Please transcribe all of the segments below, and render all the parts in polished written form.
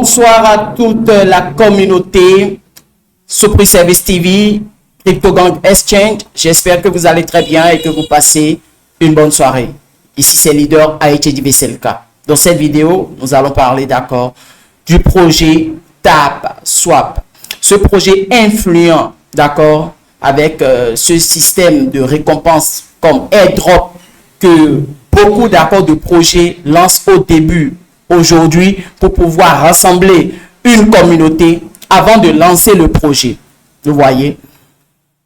Bonsoir à toute la communauté Supri Service TV, CryptoGang Exchange. J'espère que vous allez très bien et que vous passez une bonne soirée. Ici, c'est Leader AETDVCLK. Dans cette vidéo, nous allons parler d'accord du projet TapSwap. Ce projet influent, d'accord, avec ce système de récompense comme airdrop que beaucoup d'accord de projets lancent au début aujourd'hui pour pouvoir rassembler une communauté avant de lancer le projet. Vous voyez?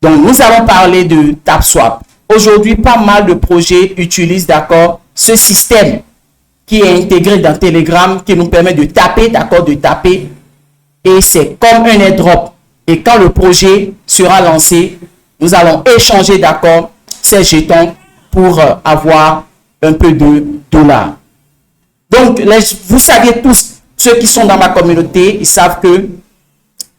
Donc, nous allons parler de TapSwap. Aujourd'hui, pas mal de projets utilisent d'accord ce système qui est intégré dans Telegram qui nous permet de taper, d'accord, de taper. Et c'est comme un airdrop. Et quand le projet sera lancé, nous allons échanger, d'accord, ces jetons pour avoir un peu de dollars. Donc, vous savez tous, ceux qui sont dans ma communauté, ils savent que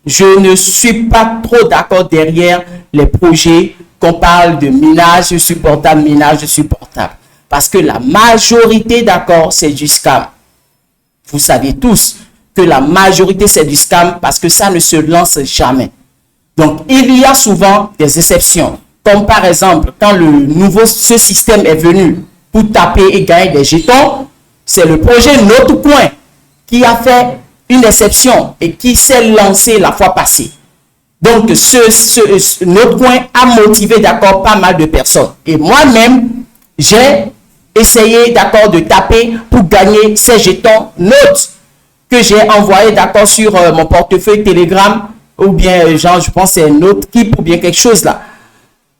je ne suis pas trop d'accord derrière les projets qu'on parle de minage supportable, minage supportable. Parce que la majorité, d'accord, c'est du scam. Vous savez tous que la majorité, c'est du scam parce que ça ne se lance jamais. Donc, il y a souvent des exceptions. Comme par exemple, quand ce système est venu pour taper et gagner des jetons, c'est le projet Notre Coin qui a fait une exception et qui s'est lancé la fois passée. Donc, Notre Coin a motivé, d'accord, pas mal de personnes. Et moi-même, j'ai essayé, d'accord, de taper pour gagner ces jetons Note que j'ai envoyé, d'accord, sur mon portefeuille Telegram ou bien, genre, je pense c'est Note Keep ou bien quelque chose là.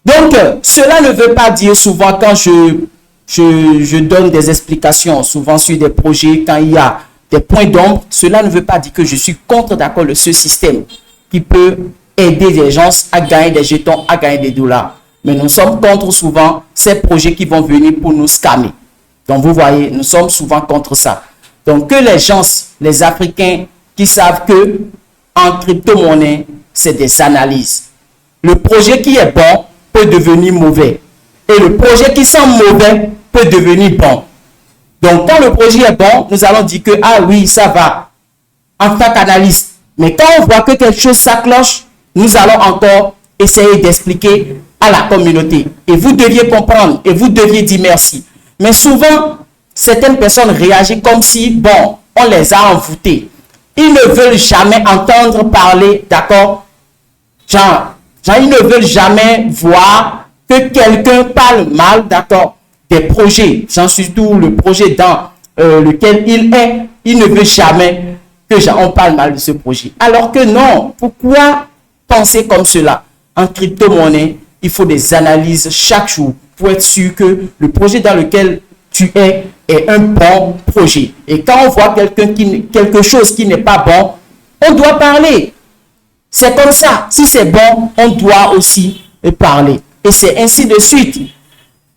Donc, cela ne veut pas dire souvent quand je donne des explications, souvent sur des projets, quand il y a des points d'ombre, cela ne veut pas dire que je suis contre, d'accord, ce système qui peut aider les gens à gagner des jetons, à gagner des dollars. Mais nous sommes contre souvent ces projets qui vont venir pour nous scammer. Donc, vous voyez, nous sommes souvent contre ça. Donc, que les gens, les Africains qui savent que en crypto-monnaie, c'est des analyses. Le projet qui est bon peut devenir mauvais. Et le projet qui sent mauvais peut devenir bon. Donc, quand le projet est bon, nous allons dire que, ah oui, ça va, en tant qu'analyste. Mais quand on voit que quelque chose s'accroche, nous allons encore essayer d'expliquer à la communauté. Et vous deviez comprendre, et vous deviez dire merci. Mais souvent, certaines personnes réagissent comme si, bon, on les a envoûtés. Ils ne veulent jamais entendre parler, d'accord? Genre, ils ne veulent jamais voir que quelqu'un parle mal, d'accord, des projets, genre surtout le projet dans lequel il est, il ne veut jamais que on parle mal de ce projet. Alors que non, pourquoi penser comme cela? En crypto-monnaie, il faut des analyses chaque jour pour être sûr que le projet dans lequel tu es un bon projet. Et quand on voit quelque chose qui n'est pas bon, on doit parler. C'est comme ça. Si c'est bon, on doit aussi parler. Et c'est ainsi de suite.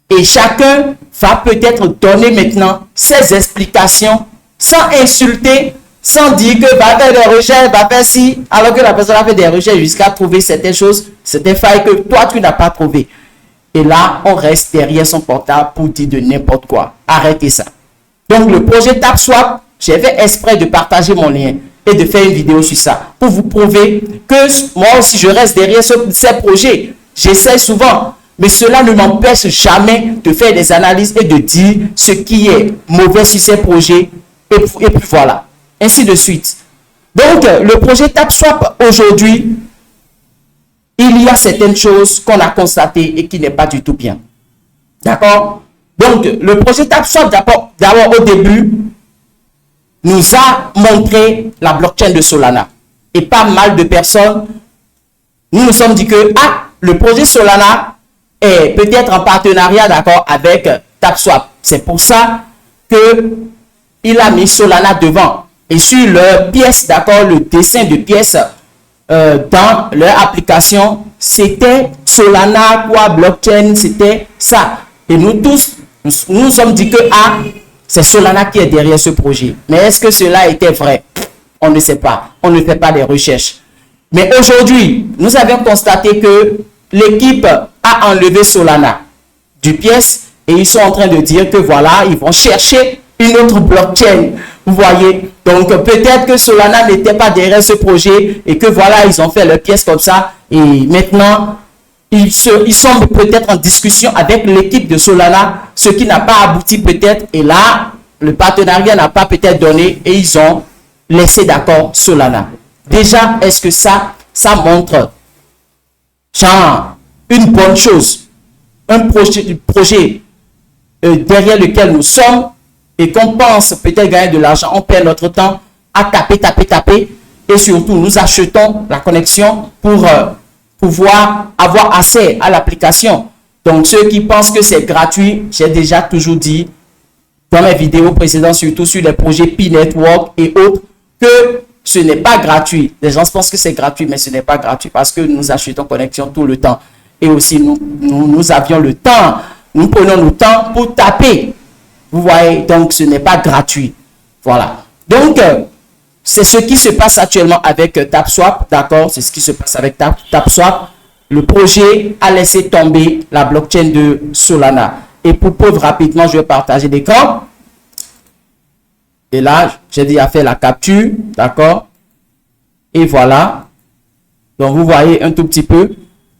Et chacun va peut-être donner maintenant ses explications sans insulter, sans dire que va faire des recherches, va faire ci, alors que la personne a fait des recherches jusqu'à trouver certaines choses, certaines failles que toi, tu n'as pas trouvées. Et là, on reste derrière son portable pour dire de n'importe quoi. Arrêtez ça. Donc, le projet TapSwap, j'ai fait exprès de partager mon lien et de faire une vidéo sur ça pour vous prouver que moi aussi, je reste derrière ces projets. J'essaie souvent, mais cela ne m'empêche jamais de faire des analyses et de dire ce qui est mauvais sur ces projets. Et puis voilà, ainsi de suite. Donc, le projet TapSwap aujourd'hui, il y a certaines choses qu'on a constatées et qui n'est pas du tout bien. D'accord? Donc, le projet TapSwap, d'abord au début, nous a montré la blockchain de Solana. Et pas mal de personnes, nous sommes dit que, le projet Solana est peut-être en partenariat, d'accord, avec TapSwap. C'est pour ça que il a mis Solana devant. Et sur leur pièce, d'accord, le dessin de pièce dans leur application, c'était Solana, quoi, blockchain, c'était ça. Et nous tous, nous sommes dit que c'est Solana qui est derrière ce projet. Mais est-ce que cela était vrai? On ne sait pas. On ne fait pas des recherches. Mais aujourd'hui, nous avons constaté que l'équipe a enlevé Solana du pièce et ils sont en train de dire que voilà, ils vont chercher une autre blockchain. Vous voyez? Donc, peut-être que Solana n'était pas derrière ce projet et que voilà, ils ont fait leurs pièces comme ça. Et maintenant, ils semblent peut-être en discussion avec l'équipe de Solana, ce qui n'a pas abouti peut-être. Et là, le partenariat n'a pas peut-être donné et ils ont laissé d'accord Solana. Déjà, est-ce que ça montre genre une bonne chose, un projet derrière lequel nous sommes et qu'on pense peut-être gagner de l'argent, on perd notre temps à taper et surtout nous achetons la connexion pour pouvoir avoir accès à l'application. Donc ceux qui pensent que c'est gratuit, j'ai déjà toujours dit dans mes vidéos précédentes, surtout sur les projets P-Network et autres, que ce n'est pas gratuit. Les gens pensent que c'est gratuit, mais ce n'est pas gratuit parce que nous achetons connexion tout le temps. Et aussi, nous avions le temps, nous prenons le temps pour taper. Vous voyez, donc ce n'est pas gratuit. Voilà. Donc, c'est ce qui se passe actuellement avec TapSwap, d'accord? C'est ce qui se passe avec TapSwap. Le projet a laissé tomber la blockchain de Solana. Et pour preuve rapidement, je vais partager l'écran. Et là, j'ai déjà fait la capture, d'accord? Et voilà. Donc, vous voyez un tout petit peu.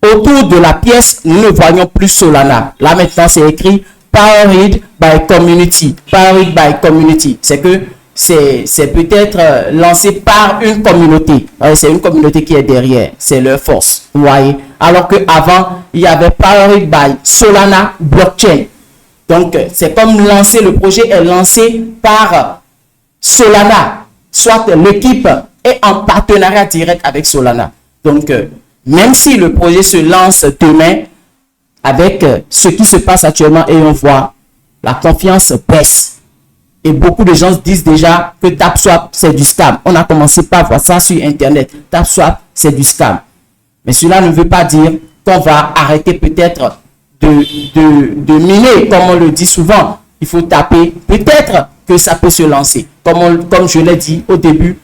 Autour de la pièce, nous ne voyons plus Solana. Là, maintenant, c'est écrit Powered by Community. Powered by Community. C'est que c'est peut-être lancé par une communauté. C'est une communauté qui est derrière. C'est leur force. Vous voyez? Alors qu'avant, il y avait Powered by Solana Blockchain. Donc, c'est comme lancer, le projet est lancé par Solana. Soit l'équipe est en partenariat direct avec Solana. Donc, même si le projet se lance demain, avec ce qui se passe actuellement et on voit, la confiance baisse. Et beaucoup de gens disent déjà que TapSwap, c'est du scam. On a commencé par voir ça sur Internet. TapSwap, c'est du scam. Mais cela ne veut pas dire qu'on va arrêter peut-être de miner, comme on le dit souvent. Il faut taper. Peut-être que ça peut se lancer. Comme je l'ai dit au début,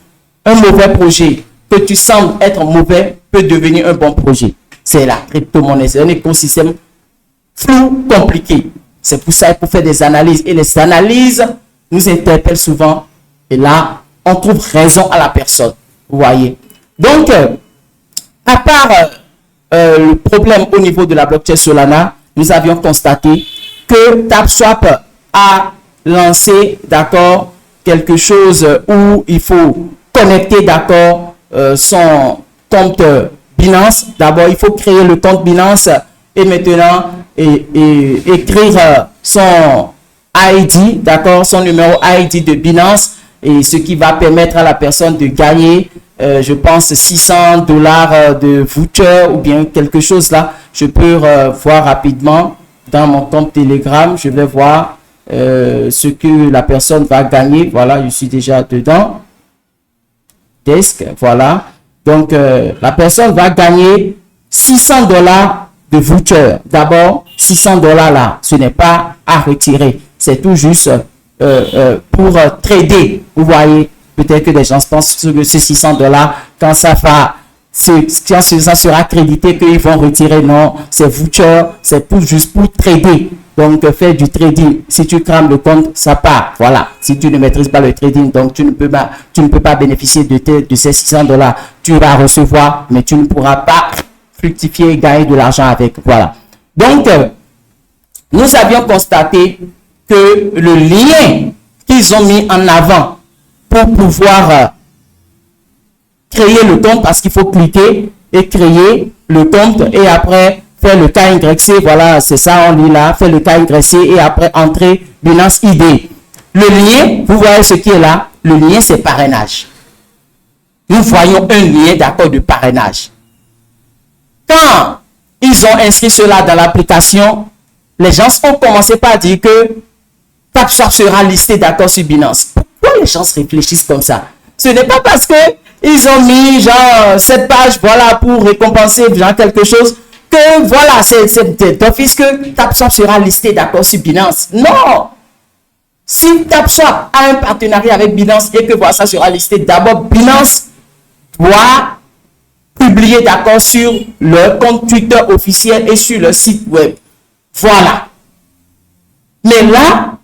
un mauvais projet que tu sembles être mauvais peut devenir un bon projet. C'est la crypto-monnaie. C'est un écosystème flou, compliqué. C'est pour ça qu'il faut faire des analyses. Et les analyses nous interpellent souvent. Et là, on trouve raison à la personne. Vous voyez. Donc, à part le problème au niveau de la blockchain Solana, nous avions constaté que TapSwap a lancé, d'accord, quelque chose où il faut connecter, d'accord, son compte Binance. D'abord, il faut créer le compte Binance et maintenant écrire son ID, d'accord, son numéro ID de Binance, et ce qui va permettre à la personne de gagner, je pense, $600 de voucher ou bien quelque chose là. Je peux voir rapidement dans mon compte Telegram, je vais voir ce que la personne va gagner. Voilà, je suis déjà dedans. Desk, voilà. Donc, la personne va gagner $600 de voucher. D'abord, $600 là, ce n'est pas à retirer. C'est tout juste pour trader. Vous voyez, peut-être que des gens pensent que ces $600, quand ça va, ça sera crédité qu'ils vont retirer. Non, c'est voucher, c'est tout juste pour trader. Donc, faire du trading. Si tu crames le compte, ça part. Voilà. Si tu ne maîtrises pas le trading, donc tu ne peux pas bénéficier de ces $600. Tu vas recevoir, mais tu ne pourras pas fructifier et gagner de l'argent avec. Voilà. Donc, nous avions constaté que le lien qu'ils ont mis en avant pour pouvoir créer le compte, parce qu'il faut cliquer et créer le compte et après faire le KYC, voilà, c'est ça, on lit là, faire le KYC et après entrer Binance ID. Le lien, vous voyez ce qui est là, le lien c'est parrainage. Nous voyons un lien d'accord de parrainage. Quand ils ont inscrit cela dans l'application, les gens ont commencé par dire que TapSwap sera listé d'accord sur Binance. Pourquoi les gens réfléchissent comme ça? Ce n'est pas parce que ils ont mis genre cette page, voilà, pour récompenser genre quelque chose, que voilà, c'est d'office que TapSwap sera listé d'accord sur Binance. Non! Si TapSwap a un partenariat avec Binance et que voilà, ça sera listé, d'abord Binance doit publier d'accord sur leur compte Twitter officiel et sur leur site web. Voilà. Mais là,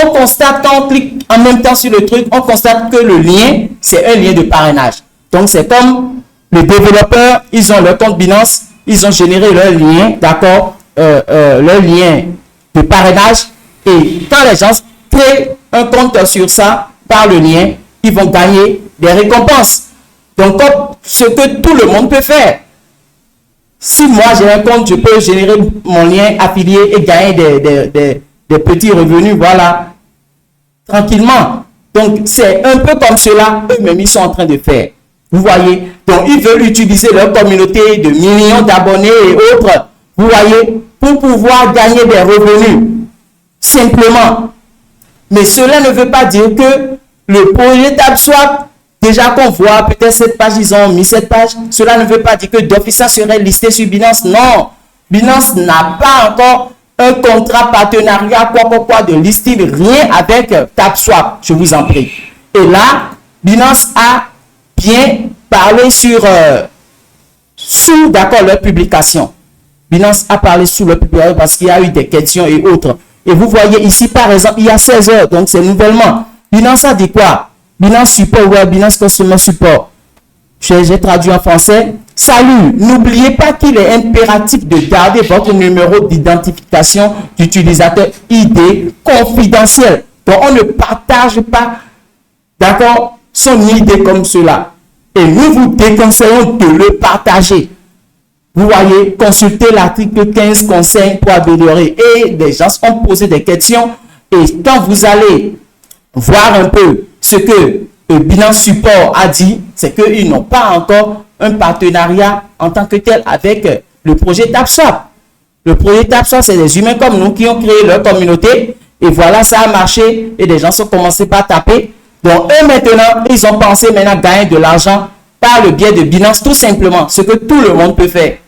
on constate quand on clique en même temps sur le truc, on constate que le lien, c'est un lien de parrainage. Donc, c'est comme les développeurs, ils ont leur compte Binance, ils ont généré leur lien, d'accord, leur lien de parrainage. Et quand les gens créent un compte sur ça, par le lien, ils vont gagner des récompenses. Donc, comme ce que tout le monde peut faire. Si moi j'ai un compte, je peux générer mon lien affilié et gagner des petits revenus, voilà, tranquillement. Donc, c'est un peu comme cela, eux-mêmes, ils sont en train de faire. Vous voyez? Donc, ils veulent utiliser leur communauté de millions d'abonnés et autres, vous voyez, pour pouvoir gagner des revenus. Simplement. Mais cela ne veut pas dire que le projet TapSwap, déjà qu'on voit peut-être cette page, ils ont mis cette page, cela ne veut pas dire que d'office ça serait listé sur Binance. Non. Binance n'a pas encore un contrat partenariat, quoi de listing, rien avec TapSwap, je vous en prie. Et là, Binance a bien parlé sur sous d'accord leur publication. Binance a parlé sous leur publication parce qu'il y a eu des questions et autres. Et vous voyez ici, par exemple, il y a 16 heures, donc c'est nouvellement. Binance a dit quoi? Binance Support, ouais, Binance Customer Support. J'ai traduit en français. Salut, n'oubliez pas qu'il est impératif de garder votre numéro d'identification d'utilisateur ID confidentiel. Donc, on ne partage pas, d'accord, son ID comme cela. Et nous vous déconseillons de le partager. Vous voyez, consultez l'article 15 conseil pour améliorer. Et les gens ont posé des questions. Et quand vous allez voir un peu ce que Binance Support a dit, c'est qu'ils n'ont pas encore un partenariat en tant que tel avec le projet TapSwap. Le projet TapSwap, c'est des humains comme nous qui ont créé leur communauté. Et voilà, ça a marché. Et des gens sont commencés par taper. Donc, eux maintenant, ils ont pensé maintenant gagner de l'argent par le biais de Binance, tout simplement. Ce que tout le monde peut faire.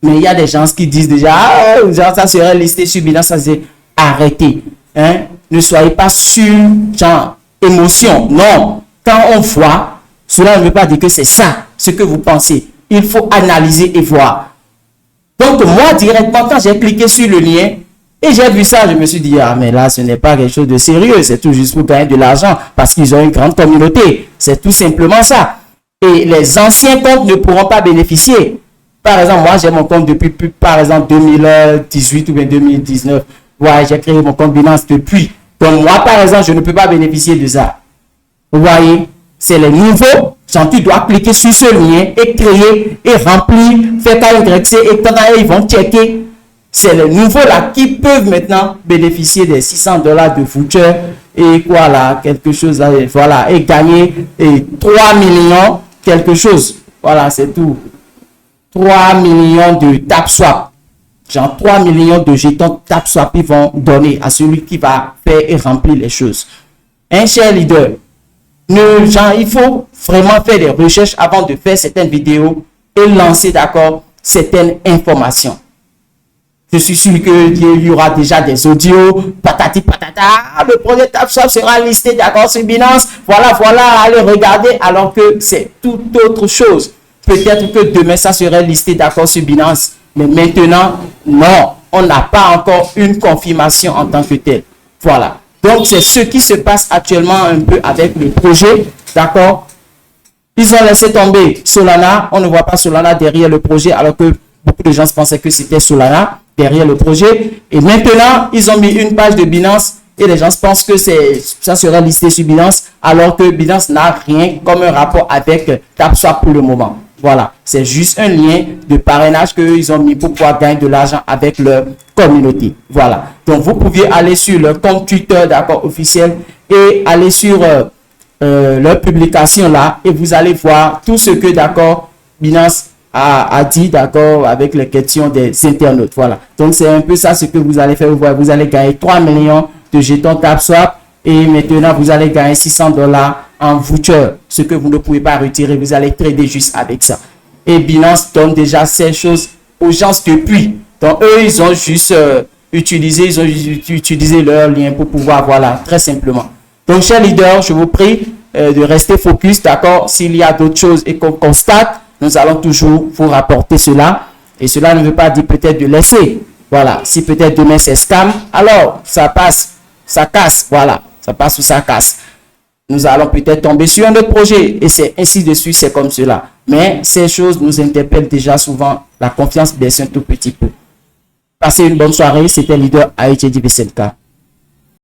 Mais il y a des gens qui disent déjà, ah, ça serait listé sur Binance, ça c'est arrêtez. Hein? Ne soyez pas sur genre émotion. Non. Quand on voit, cela ne veut pas dire que c'est ça ce que vous pensez. Il faut analyser et voir. Donc moi, directement, quand j'ai cliqué sur le lien et j'ai vu ça, je me suis dit, ah mais là, ce n'est pas quelque chose de sérieux. C'est tout juste pour gagner de l'argent parce qu'ils ont une grande communauté. C'est tout simplement ça. Et les anciens comptes ne pourront pas bénéficier. Par exemple, moi, j'ai mon compte depuis, par exemple, 2018 ou bien 2019. Ouais, j'ai créé mon compte Binance depuis. Donc, moi, par exemple, je ne peux pas bénéficier de ça. Vous voyez, c'est les nouveaux. Genre, tu dois cliquer sur ce lien et créer et remplir, faire KYC et quand ils vont checker. C'est les nouveaux là qui peuvent maintenant bénéficier des $600 de voucher et quoi là, quelque chose là, voilà, et gagner et 3 millions, quelque chose. Voilà, c'est tout. 3 millions de TapSwap. Genre 3 millions de jetons TapSwap, ils vont donner à celui qui va faire et remplir les choses. Un cher leader, il faut vraiment faire des recherches avant de faire certaines vidéos et lancer d'accord certaines informations. Je suis sûr qu'il y aura déjà des audios, patati patata, le projet TapSwap sera listé d'accord sur Binance, voilà, allez regarder, alors que c'est tout autre chose. Peut-être que demain, ça serait listé d'accord sur Binance. Mais maintenant, non. On n'a pas encore une confirmation en tant que tel. Voilà. Donc, c'est ce qui se passe actuellement un peu avec le projet. D'accord? Ils ont laissé tomber Solana. On ne voit pas Solana derrière le projet, alors que beaucoup de gens pensaient que c'était Solana derrière le projet. Et maintenant, ils ont mis une page de Binance et les gens pensent que ça sera listé sur Binance, alors que Binance n'a rien comme un rapport avec TapSwap pour le moment. Voilà, c'est juste un lien de parrainage qu'ils ont mis pour pouvoir gagner de l'argent avec leur communauté. Voilà, donc vous pouviez aller sur leur compte Twitter, d'accord, officiel, et aller sur leur publication là, et vous allez voir tout ce que, d'accord, Binance a dit, d'accord, avec les questions des internautes. Voilà, donc c'est un peu ça ce que vous allez faire. Vous allez gagner 3 millions de jetons TapSwap, et maintenant vous allez gagner $600 en voucher, ce que vous ne pouvez pas retirer, vous allez trader juste avec ça. Et Binance donne déjà ces choses aux gens depuis. Donc eux, ils ont juste utilisé leur lien pour pouvoir, voilà, très simplement. Donc, chers leaders, je vous prie de rester focus, d'accord. S'il y a d'autres choses et qu'on constate, nous allons toujours vous rapporter cela. Et cela ne veut pas dire peut-être de laisser. Voilà, si peut-être demain c'est scam, alors ça passe. ça casse, voilà, ça passe ou ça casse. Nous allons peut-être tomber sur un autre projet et c'est ainsi de suite, c'est comme cela. Mais ces choses nous interpellent déjà souvent. La confiance baisse un tout petit peu. Passez une bonne soirée, c'était leader Haïti VCLK.